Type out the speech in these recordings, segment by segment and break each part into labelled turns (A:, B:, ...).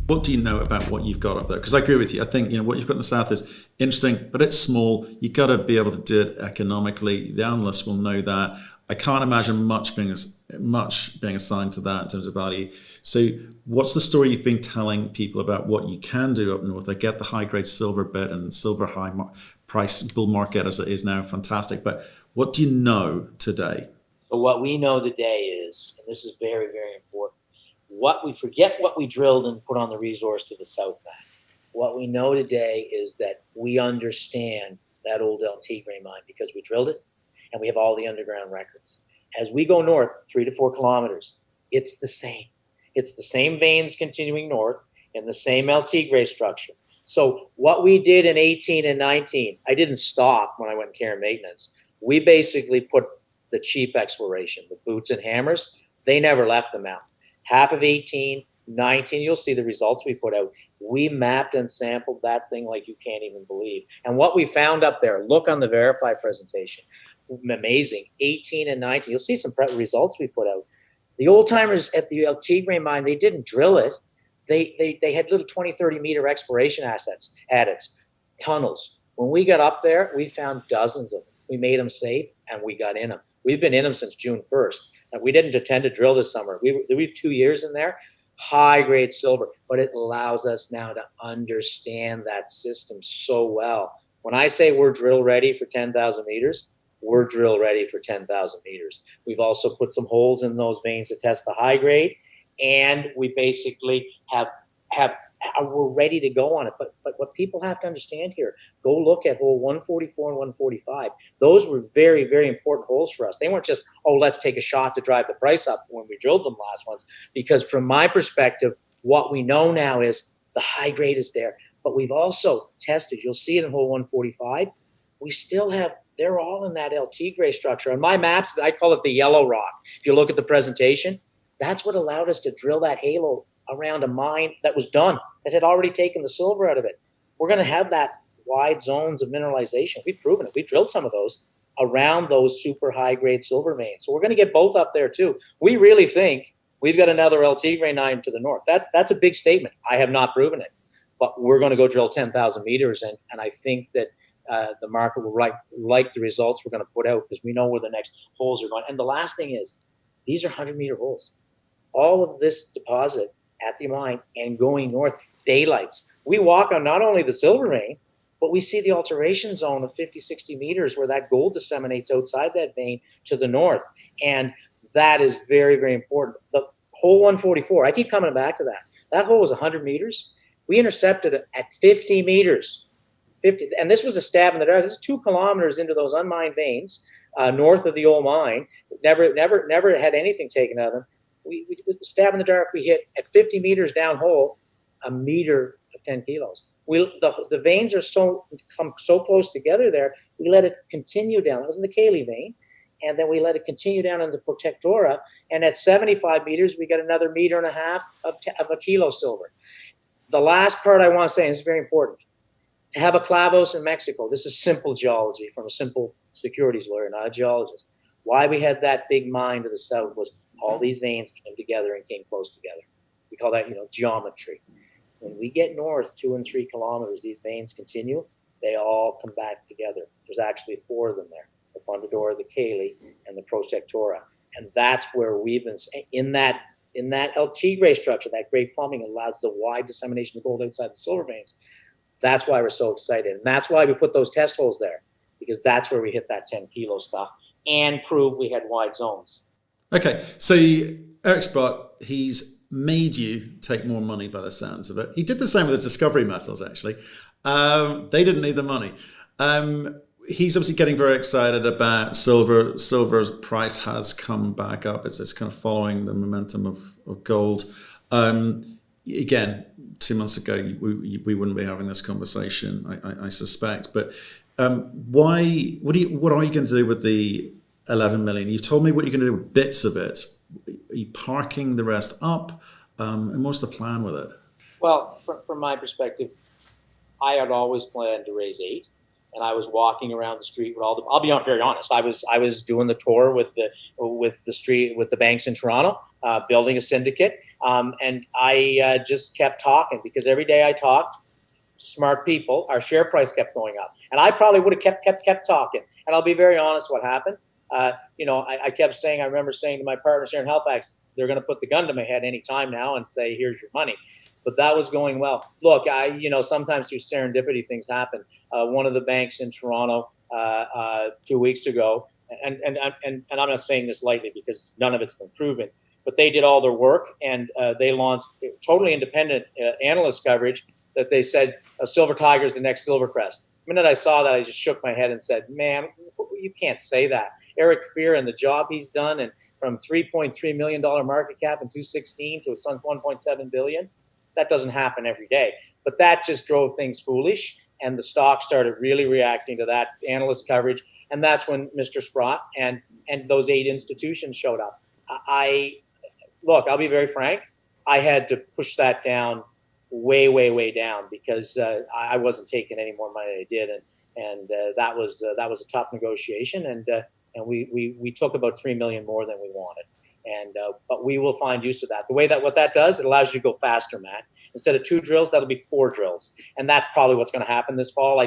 A: What do you know about what you've got up there? Because I agree with you. I think what you've got in the south is interesting, but it's small. You got to be able to do it economically. The analysts will know that. I can't imagine much being assigned to that in terms of value. So, what's the story you've been telling people about what you can do up north? I get the high grade silver bit and silver high price bull market as it is now, fantastic. But what do you know today?
B: So what we know today is, and this is very, very important, what we drilled and put on the resource to the south back. What we know today is that we understand that old El Tigre mine because we drilled it and we have all the underground records. As we go north 3 to 4 kilometers, it's the same. It's the same veins continuing north in the same El Tigre structure. So what we did in 18 and 19, I didn't stop when I went in care and maintenance. We basically put the cheap exploration, the boots and hammers, they never left the mountain. Half of 18, 19, you'll see the results we put out. We mapped and sampled that thing like you can't even believe. And what we found up there, look on the Verify presentation, amazing. 18 and 19, you'll see some results we put out. The old timers at the El Tigre mine, they didn't drill it. They had little 20, 30 meter exploration adits, tunnels. When we got up there, we found dozens of them. We made them safe and we got in them. We've been in them since June 1st. And we didn't intend to drill this summer. We've 2 years in there, high grade silver, but it allows us now to understand that system so well. When I say we're drill ready for 10,000 meters, we're drill ready for 10,000 meters. We've also put some holes in those veins to test the high grade, and we basically we're ready to go on it. But what people have to understand here, go look at hole 144 and 145. Those were very, very important holes for us. They weren't just, let's take a shot to drive the price up when we drilled them last ones. Because from my perspective, what we know now is the high grade is there. But we've also tested, you'll see it in hole 145. We still have, they're all in that El Tigre structure. On my maps, I call it the yellow rock. If you look at the presentation, that's what allowed us to drill that halo around a mine that was done, that had already taken the silver out of it. We're going to have that wide zones of mineralization. We've proven it. We drilled some of those around those super high grade silver veins. So we're going to get both up there too. We really think we've got another El Tigre 9 to the north. That's a big statement. I have not proven it, but we're going to go drill 10,000 meters. And I think that the market will like the results we're going to put out because we know where the next holes are going. And the last thing is, these are 100-meter holes. All of this deposit at the mine and going north, daylights. We walk on not only the silver vein, but we see the alteration zone of 50, 60 meters where that gold disseminates outside that vein to the north. And that is very, very important. The hole 144, I keep coming back to that. That hole was 100 meters. We intercepted it at 50 meters. 50, and this was a stab in the dark. This is 2 kilometers into those unmined veins, north of the old mine. Never had anything taken out of them. We stab in the dark. We hit at 50 meters down hole, a meter of 10 kilos. The veins are come so close together there. We let it continue down. It was in the Cayley vein, and then we let it continue down into Protectora. And at 75 meters, we got another 1.5 meters of a kilo silver. The last part I want to say, and this is very important, to have a clavos in Mexico. This is simple geology from a simple securities lawyer, not a geologist. Why we had that big mine to the south was all these veins came together and came close together. We call that, geometry. When we get north 2 and 3 kilometers, these veins continue. They all come back together. There's actually 4 of them there: the Fundadora, the Cayley, and the Protectora. And that's where we've been in that El Tigre structure. That great plumbing allows the wide dissemination of gold outside the silver veins. That's why we're so excited, and that's why we put those test holes there, because that's where we hit that 10 kilo stuff and prove we had wide zones.
A: Okay, so Eric Sprott, he's made you take more money by the sounds of it. He did the same with the Discovery Metals, actually. They didn't need the money. He's obviously getting very excited about silver. Silver's price has come back up. It's kind of following the momentum of gold. Again, 2 months ago, we wouldn't be having this conversation, I suspect. But why? What are you going to do with the 11 million? You've told me what you're going to do with bits of it. Are you parking the rest up? And what's the plan with it?
B: Well, from my perspective, I had always planned to raise 8, and I was walking around the street with all the. I'll be very honest. I was doing the tour with the street with the banks in Toronto. building a syndicate. And I just kept talking, because every day I talked to smart people, our share price kept going up. And I probably would have kept talking. And I'll be very honest, what happened, I kept saying, I remember saying to my partners here in Halifax, they're going to put the gun to my head any time now and say, here's your money. But that was going well. Look, sometimes through serendipity, things happen. One of the banks in Toronto 2 weeks ago, and I'm not saying this lightly because none of it's been proven, but they did all their work, and they launched totally independent analyst coverage that they said Silver Tigre is the next Silvercrest. The minute I saw that, I just shook my head and said, man, you can't say that. Eric Fear and the job he's done, and from $3.3 million market cap in 2016 to his son's $1.7 billion, that doesn't happen every day. But that just drove things foolish, and the stock started really reacting to that analyst coverage. And that's when Mr. Sprott and those 8 institutions showed up. Look, I'll be very frank. I had to push that down way down, because I wasn't taking any more money than I did, and that was a tough negotiation, and we took about $3 million more than we wanted, but we will find use of that. What that does, it allows you to go faster, Matt. Instead of 2 drills, that'll be 4 drills, and that's probably what's going to happen this fall.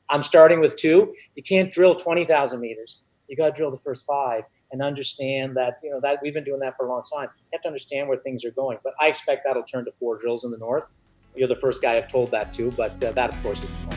B: I'm starting with 2. You can't drill 20,000 meters. You got to drill the first 5. And understand that, that we've been doing that for a long time. You have to understand where things are going. But I expect that'll turn to 4 drills in the north. You're the first guy I've told that to, but that, of course, is the plan.